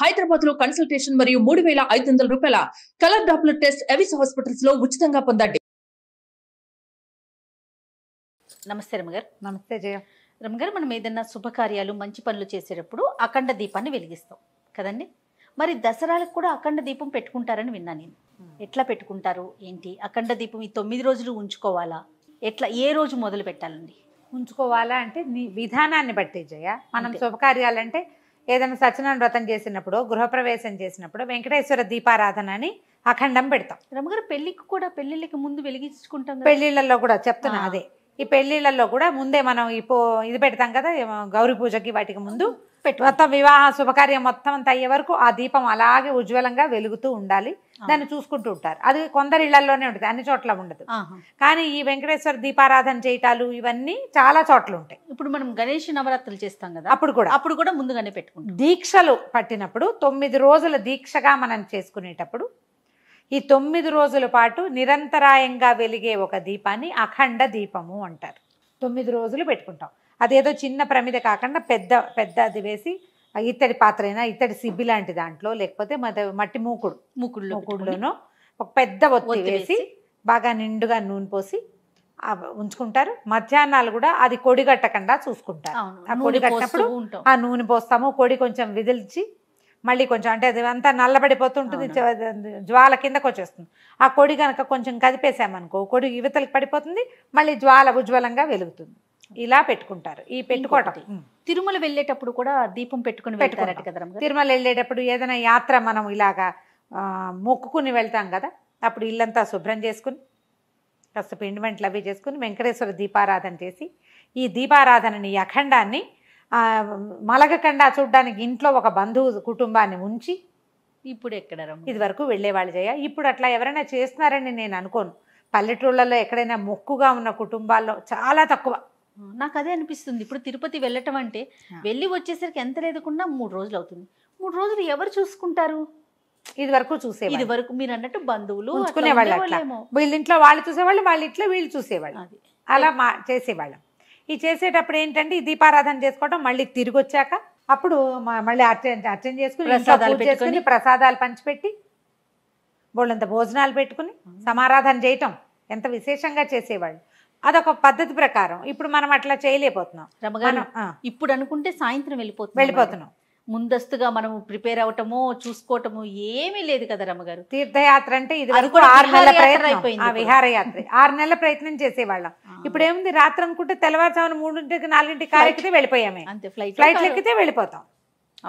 హైదరాబాద్ లో కన్సల్టేషన్ మరియు 3,500 రూపాయల colour Doppler test Avis hospitals లో ఉచితంగా పొందండి. నమస్తే రమగారు. నమస్తే జయ. రమగారు, మనం ఏదైనా శుభకార్యాలు మంచి పనులు చేసేటప్పుడు అఖండ దీపాన్ని వెలిగిస్తాం కదండి. మరి దసరాలకు కూడా అఖండ దీపం పెట్టుకుంటారని విన్నా నేను. ఎట్లా పెట్టుకుంటారు ఏంటి? అఖండ దీపం ఈ 9 రోజులు ఉంచుకోవాలా? ఎట్లా ఏ రోజు మొదలు పెట్టాలండి? ఉంచుకోవాలా అంటే నీ విధానాన్ని బట్టి జయ. మనం శుభకార్యాలంటే ఏదైనా సత్యనారాయణ వ్రతం చేసినప్పుడు, గృహప్రవేశం చేసినప్పుడు వెంకటేశ్వర దీపారాధన అని అఖండం పెడతాం. రమగారు, పెళ్లికి కూడా పెళ్లిళ్ళకి ముందు వెలిగించుకుంటాం. పెళ్లిళ్ళల్లో కూడా చెప్తున్నా అదే. ఈ పెళ్లిళ్ళల్లో కూడా ముందే మనం ఇది పెడతాం కదా, గౌరీ పూజకి వాటికి ముందు మొత్తం వివాహ శుభకార్యం మొత్తం అంతా అయ్యే వరకు ఆ దీపం అలాగే ఉజ్వలంగా వెలుగుతూ ఉండాలి. దాన్ని చూసుకుంటూ ఉంటారు. అది కొందరి ఇళ్లలోనే ఉంటుంది, అన్ని చోట్ల ఉండదు. కానీ ఈ వెంకటేశ్వర దీపారాధన చేయటాలు ఇవన్నీ చాలా చోట్ల ఉంటాయి. ఇప్పుడు మనం గణేష్ నవరాత్రులు చేస్తాం కదా, అప్పుడు కూడా ముందుగానే పెట్టుకుంటాం. దీక్షలు పట్టినప్పుడు 9 రోజుల దీక్షగా మనం చేసుకునేటప్పుడు ఈ 9 రోజుల పాటు నిరంతరాయంగా వెలిగే ఒక దీపాన్ని అఖండ దీపము అంటారు. 9 రోజులు పెట్టుకుంటాం. అదేదో చిన్న ప్రమిద కాకుండా పెద్దది వేసి, ఇత్తడి పాత్ర అయినా ఇత్తడి సిబ్బి లాంటి దాంట్లో, లేకపోతే మట్టి మూకుడులోనో ఒక పెద్ద ఒత్తి వేసి బాగా నిండుగా నూనె పోసి ఉంచుకుంటారు. మధ్యాహ్నాలు కూడా అది కొడి కట్టకుండా చూసుకుంటారు. ఆ కొడి కట్టినప్పుడు ఆ నూనె పోస్తాము. కొడి కొంచెం విదిల్చి మళ్ళీ కొంచెం, అంటే అది అంతా నల్లబడిపోతుంటుంది, జ్వాల కిందకు వచ్చేస్తుంది. ఆ కొడి కనుక కొంచెం కదిపేసామనుకో, కొడి యువతలకు పడిపోతుంది, మళ్ళీ జ్వాల ఉజ్వలంగా వెలుగుతుంది. ఇలా పెట్టుకుంటారు. ఈ పెట్టుకోవటం తిరుమల వెళ్ళేటప్పుడు కూడా దీపం పెట్టుకుంటారట కదా. తిరుమల వెళ్ళేటప్పుడు ఏదైనా యాత్ర మనం ఇలాగా మొక్కుకుని వెళ్తాం కదా, అప్పుడు ఇల్లంతా శుభ్రం చేసుకుని కాస్త పిండి వంటలు అవి చేసుకుని వెంకటేశ్వర దీపారాధన చేసి, ఈ దీపారాధనని అఖండాన్ని మలగకుండా చూడ్డానికి ఇంట్లో ఒక బంధువు కుటుంబాన్ని ఉంచి, ఇప్పుడు ఎక్కడ ఇది వరకు వెళ్ళేవాళ్ళు చేయ. ఇప్పుడు అట్లా ఎవరైనా చేస్తున్నారని నేను అనుకోను. పల్లెటూళ్ళలో ఎక్కడైనా మొక్కుగా ఉన్న కుటుంబాల్లో చాలా తక్కువ. నాకు అదే అనిపిస్తుంది. ఇప్పుడు తిరుపతి వెళ్ళటం అంటే వెళ్ళి వచ్చేసరికి ఎంత లేదుకున్నా 3 రోజులు అవుతుంది. 3 రోజులు ఎవరు చూసుకుంటారు? ఇది వరకు చూసేవాళ్ళు. ఇది వరకు మీరు అన్నట్టు బంధువులు ఉంచుకునేవాళ్ళు. అట్లా వీళ్ళింట్లో వాళ్ళు చూసేవాళ్ళు, వాళ్ళ ఇంట్లో వీళ్ళు చూసేవాళ్ళు. అలా చేసేవాళ్ళం. ఈ చేసేటప్పుడు ఏంటంటే ఈ దీపారాధన చేసుకోవడం, మళ్ళీ తిరిగి వచ్చాక అప్పుడు మళ్ళీ అర్చన చేసుకుని ప్రసాదాలు పంచిపెట్టి బోళ్ళంత భోజనాలు పెట్టుకుని సమారాధన చేయటం ఎంత విశేషంగా చేసేవాళ్ళు. అదొక పద్ధతి ప్రకారం. ఇప్పుడు మనం అట్లా చేయలేకపోతున్నాం. ఇప్పుడు అనుకుంటే సాయంత్రం వెళ్ళిపోతున్నాం. ముందస్తుగా మనం ప్రిపేర్ అవటమో చూసుకోవటము ఏమీ లేదు కదా రమ్మగారు. తీర్థయాత్ర అంటే ఇది 6 నెలల ప్రయత్నం, విహారయాత్ర 6 నెలల ప్రయత్నం చేసేవాళ్ళం. ఇప్పుడు ఏముంది, రాత్రి అనుకుంటే తెల్లవారుజామున 3 4 కారు ఎక్కితే వెళ్ళిపోయామే, అంతే. ఫ్లైట్ ఎక్కితే వెళ్ళిపోతాం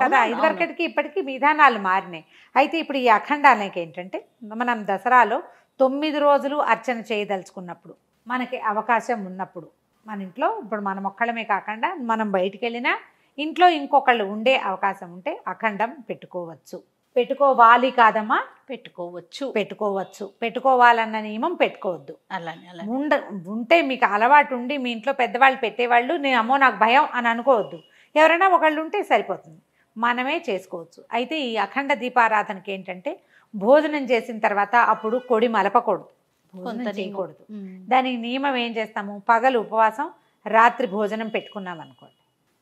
కదా. ఇదివరకటికి ఇప్పటికీ విధానాలు మారినాయి. అయితే ఇప్పుడు ఈ అఖండాలకి ఏంటంటే, మనం దసరాలో 9 రోజులు అర్చన చేయదలుచుకున్నప్పుడు, మనకి అవకాశం ఉన్నప్పుడు, మన ఇంట్లో ఇప్పుడు మనం ఒక్కళ్ళమే కాకుండా మనం బయటికి వెళ్ళినా ఇంట్లో ఇంకొకళ్ళు ఉండే అవకాశం ఉంటే అఖండం పెట్టుకోవచ్చు. పెట్టుకోవాలి కాదమ్మా, పెట్టుకోవచ్చు. పెట్టుకోవాలన్న నియమం పెట్టుకోవద్దు. అలానే ఉంటే మీకు అలవాటు ఉండి మీ ఇంట్లో పెద్దవాళ్ళు పెట్టేవాళ్ళు, నేను అమ్మో నాకు భయం అని అనుకోవద్దు. ఎవరైనా ఒకళ్ళు ఉంటే సరిపోతుంది, మనమే చేసుకోవచ్చు. అయితే ఈ అఖండ దీపారాధనకి ఏంటంటే, భోజనం చేసిన తర్వాత అప్పుడు కొడి మలపకూడదు, భోజనం చేయకూడదు. దానికి నియమం ఏం చేస్తాము, పగలు ఉపవాసం, రాత్రి భోజనం పెట్టుకున్నాం అనుకోండి,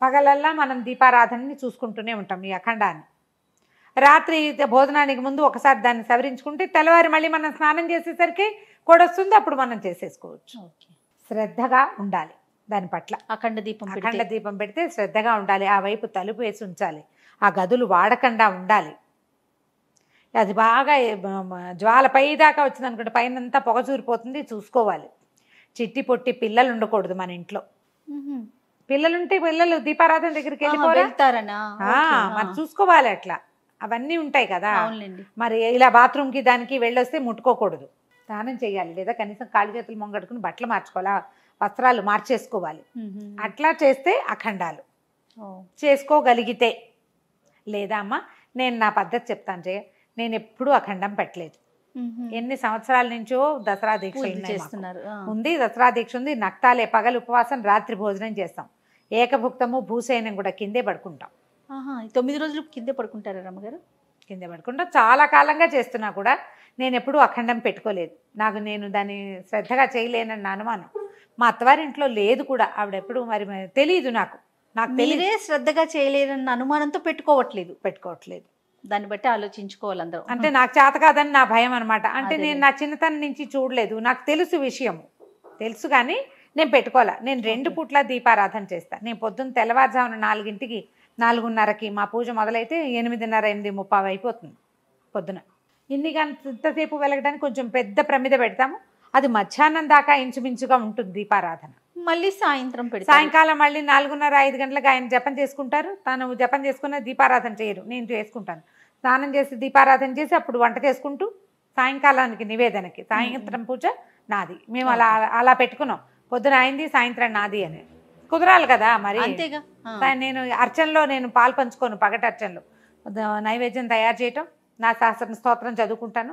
పగలల్లా మనం దీపారాధనని చూసుకుంటూనే ఉంటాం ఈ అఖండాన్ని. రాత్రి భోజనానికి ముందు ఒకసారి దాన్ని సవరించుకుంటే తెల్లవారి మళ్ళీ మనం స్నానం చేసేసరికి కొడొస్తుంది, అప్పుడు మనం చేసేసుకోవచ్చు. శ్రద్ధగా ఉండాలి దాని పట్ల. అఖండ దీపం పెడితే శ్రద్ధగా ఉండాలి. ఆ వైపు తలుపు వేసి ఉంచాలి. ఆ గదులు వాడకుండా ఉండాలి. అది బాగా జ్వాల పై దాకా వచ్చింది అనుకుంటే పైనంతా పొగ చూరిపోతుంది, చూసుకోవాలి. చిట్టి పొట్టి పిల్లలు ఉండకూడదు మన ఇంట్లో. పిల్లలుంటే పిల్లలు దీపారాధన దగ్గరికి వెళ్ళిపోతారనా, మరి చూసుకోవాలి. అట్లా అవన్నీ ఉంటాయి కదా. మరి ఇలా బాత్రూమ్కి దానికి వెళ్ళొస్తే ముట్టుకోకూడదు, స్నానం చేయాలి. లేదా కనీసం కాళ్ళు చేతులు మొంగడుకుని బట్టలు మార్చుకోవాలి, వస్త్రాలు మార్చేసుకోవాలి. అట్లా చేస్తే అఖండాలు చేసుకోగలిగితే. లేదా అమ్మ, నేను నా పద్ధతి చెప్తాను జయ. నేను ఎప్పుడూ అఖండం పెట్టలేదు. ఎన్ని సంవత్సరాల నుంచో దసరా దీక్ష ఉంది. దసరా దీక్ష ఉంది. నక్తాలే, పగలు ఉపవాసం, రాత్రి భోజనం చేస్తాం. ఏకభుక్తము, భూశయనం కూడా కిందే పడుకుంటాం. 9 రోజులు కిందే పడుకుంటారా రమ్మగారు? కిందే పడుకుంటాం. చాలా కాలంగా చేస్తున్నా కూడా నేను ఎప్పుడూ అఖండం పెట్టుకోలేదు. నేను దాన్ని శ్రద్ధగా చేయలేనన్న అనుమానం. మా అత్తవారింట్లో లేదు కూడా. ఆవిడెప్పుడు మరి తెలియదు నాకు. మీరే శ్రద్ధగా చేయలేదన్న అనుమానంతో పెట్టుకోవట్లేదు. దాన్ని బట్టి ఆలోచించుకోవాలి అందరూ. అంటే నాకు చేత కాదని నా భయం అనమాట. అంటే అదేలే. నేను నా చిన్నతనం నుంచి చూడలేదు, నాకు తెలుసు విషయం తెలుసు, కానీ నేను పెట్టుకోవాలా. నేను 2 పూట్ల దీపారాధన చేస్తాను. నేను పొద్దున్న తెల్లవారుజామున 4కి 4:30కి మా పూజ మొదలైతే 8:30 8:30 అయిపోతుంది పొద్దున. ఇంతసేపు వెలగడానికి కొంచెం పెద్ద ప్రమిద పెడతాము, అది మధ్యాహ్నం దాకా ఇంచుమించుగా ఉంటుంది దీపారాధన. మళ్ళీ సాయంత్రం పెడతారు. సాయంకాలం మళ్ళీ 4:30 5 గంటలకు ఆయన జపం చేసుకుంటారు. తను జపం చేసుకున్న దీపారాధన చేయరు, నేను చేసుకుంటాను. స్నానం చేసి దీపారాధన చేసి అప్పుడు వంట చేసుకుంటూ సాయంకాలానికి నివేదనకి, సాయంత్రం పూజ నాది. మేము అలా పెట్టుకున్నాం, పొద్దున అయింది సాయంత్రం నాది అని. కుదరాలి కదా మరి. అంతేగా. నేను అర్చనలో నేను పాలు పంచుకోను, పగటి అర్చనలో నైవేద్యం తయారు చేయటం, నా శాస్త్ర స్తోత్రం చదువుకుంటాను.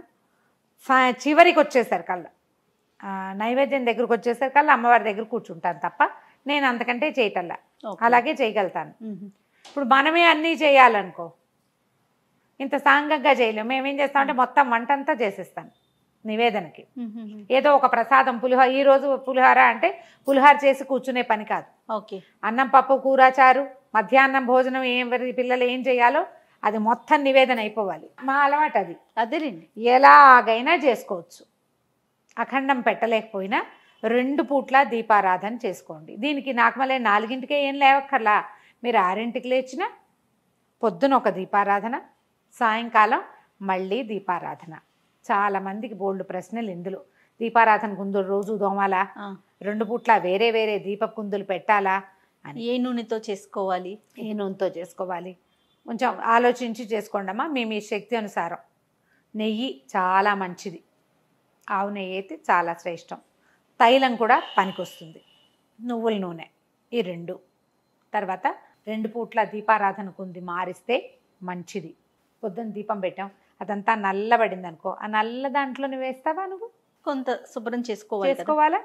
చివరికి వచ్చేసరికల్లా నైవేద్యం దగ్గరకు వచ్చేసరికల్లా అమ్మవారి దగ్గర కూర్చుంటాను తప్ప నేను అంతకంటే చేయటల్లా. అలాగే చేయగలుగుతాను. ఇప్పుడు మనమే అన్నీ చేయాలనుకో ఇంత సాంగంగా చేయలేము. మేమేం చేస్తామంటే మొత్తం వంట అంతా చేసేస్తాను నివేదనకి. ఏదో ఒక ప్రసాదం పులిహోర, ఈరోజు పులిహోర అంటే పులిహోర చేసి కూర్చునే పని కాదు. ఓకే. అన్నం పప్పు కూర చారు, మధ్యాహ్నం భోజనం పిల్లలు ఏం చేయాలో అది మొత్తం నివేదన అయిపోవాలి. మా అలవాటు అది. అదేలేండి. ఎలాగైనా చేసుకోవచ్చు. అఖండం పెట్టలేకపోయినా 2 పూట్ల దీపారాధన చేసుకోండి. దీనికి నాకు మళ్ళీ 4కే ఏం లేవక్కర్లా. మీరు 6కి లేచినా పొద్దున ఒక దీపారాధన, సాయంకాలం మళ్ళీ దీపారాధన. చాలామందికి బోల్డ్ ప్రశ్నలు ఇందులో. దీపారాధన కుందులు రోజు దోమాలా, 2 పూట్ల వేరే వేరే దీప కుందులు పెట్టాలా అని. ఏ నూనెతో చేసుకోవాలి, ఏ నూనెతో చేసుకోవాలి కొంచెం ఆలోచించి చేసుకోండి అమ్మా. మీ శక్తి అనుసారం. నెయ్యి చాలా మంచిది, ఆవు నెయ్యి అయితే చాలా శ్రేష్టం. తైలం కూడా పనికొస్తుంది, నువ్వుల నూనె, ఈ 2. తర్వాత 2 పూట్ల దీపారాధన కుంది మారిస్తే మంచిది. పొద్దున్న దీపం పెట్టాం, అదంతా నల్లబడింది అనుకో, ఆ నల్ల దాంట్లోనే వేస్తావా నువ్వు? కొంత శుభ్రం చేసుకోవాలా?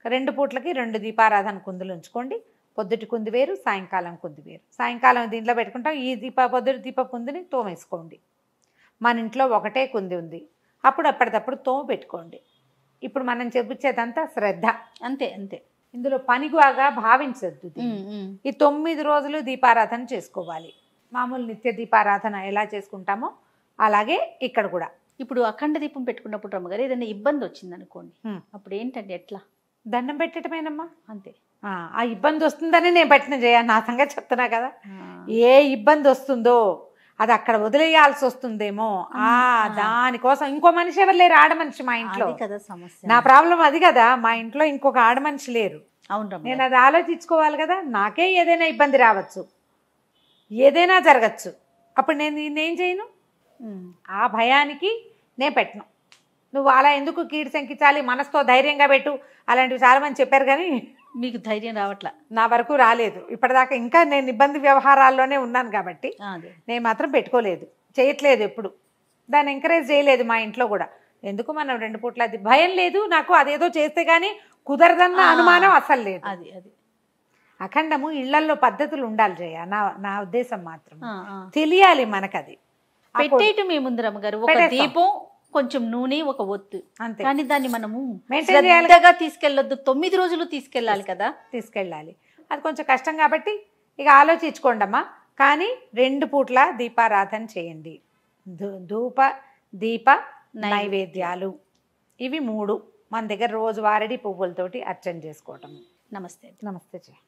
2 పూట్లకి 2 దీపారాధన కుందులు ఉంచుకోండి. పొద్దుటి కుంది వేరు, సాయంకాలం కుంది వేరు. సాయంకాలం దీంట్లో పెట్టుకుంటాం. ఈ పొద్దుటి దీప కుందిని తోమేసుకోండి. మన ఇంట్లో ఒకటే కుంది ఉంది, అప్పుడు అప్పటికప్పుడు తోమ పెట్టుకోండి. ఇప్పుడు మనం చెప్పుచ్చేదంతా శ్రద్ధ, అంతే అంతే. ఇందులో పనిగా భావించద్దు. ఈ 9 రోజులు దీపారాధన చేసుకోవాలి. మామూలు నిత్య దీపారాధన ఎలా చేసుకుంటామో అలాగే ఇక్కడ కూడా. ఇప్పుడు అఖండ దీపం పెట్టుకున్నప్పుడు రమ్మగారు ఏదైనా ఇబ్బంది వచ్చింది అనుకోండి, అప్పుడు ఏంటంటే ఎట్లా? దండం పెట్టడమేనమ్మా, అంతే. ఆ ఇబ్బంది వస్తుందని నేను పెట్టిన నా సంగతి చెప్తున్నా కదా. ఏ ఇబ్బంది వస్తుందో అది అక్కడ వదిలేయాల్సి వస్తుందేమో, దానికోసం ఇంకో మనిషి ఎవరు లేరు, ఆడమనిషి మా ఇంట్లో కదా సమస్య. నా ప్రాబ్లం అది కదా, మా ఇంట్లో ఇంకొక ఆడమనిషి లేరు. అవును, నేను అది ఆలోచించుకోవాలి కదా. నాకే ఏదైనా ఇబ్బంది రావచ్చు, ఏదైనా జరగచ్చు, అప్పుడు నేను ఏం చేయను? ఆ భయానికి నేను పెట్టను. నువ్వు అలా ఎందుకు కీడు శంకించాలి, మనసుతో ధైర్యంగా పెట్టు, అలాంటివి చాలామంది చెప్పారు, కానీ మీకు ధైర్యం రావట్లా. నా వరకు రాలేదు ఇప్పటిదాకా. ఇంకా నేను ఇబ్బంది వ్యవహారాల్లోనే ఉన్నాను కాబట్టి నేను మాత్రం పెట్టుకోలేదు, చేయట్లేదు, ఎప్పుడు దాన్ని ఎంకరేజ్ చేయలేదు మా ఇంట్లో కూడా. ఎందుకు మనం 2 పూట్ల భయం లేదు నాకు, అదేదో చేస్తే కానీ కుదరదన్న అనుమానం అసలు లేదు. అది అఖండము ఇళ్లల్లో పద్ధతులు ఉండాలి జయ, నా ఉద్దేశం మాత్రం. తెలియాలి మనకది. పెట్టేయటం ఏముంది రమ్మగారు, ఒక దీపం, కొంచెం నూనె, ఒక ఒత్తు, అంతే. కానీ దాన్ని మనము శ్రద్ధగా తీసుకెళ్ళొద్దు, 9 రోజులు తీసుకెళ్ళాలి కదా. తీసుకెళ్ళాలి, అది కొంచెం కష్టం కాబట్టి ఇక ఆలోచించుకోండి అమ్మా. కానీ 2 పూట్ల దీపారాధన చేయండి. ధూప దీప నైవేద్యాలు ఇవి 3 మన దగ్గర రోజు వారడి పువ్వులతోటి అర్చన చేసుకోవటం. నమస్తే. నమస్తే జయ.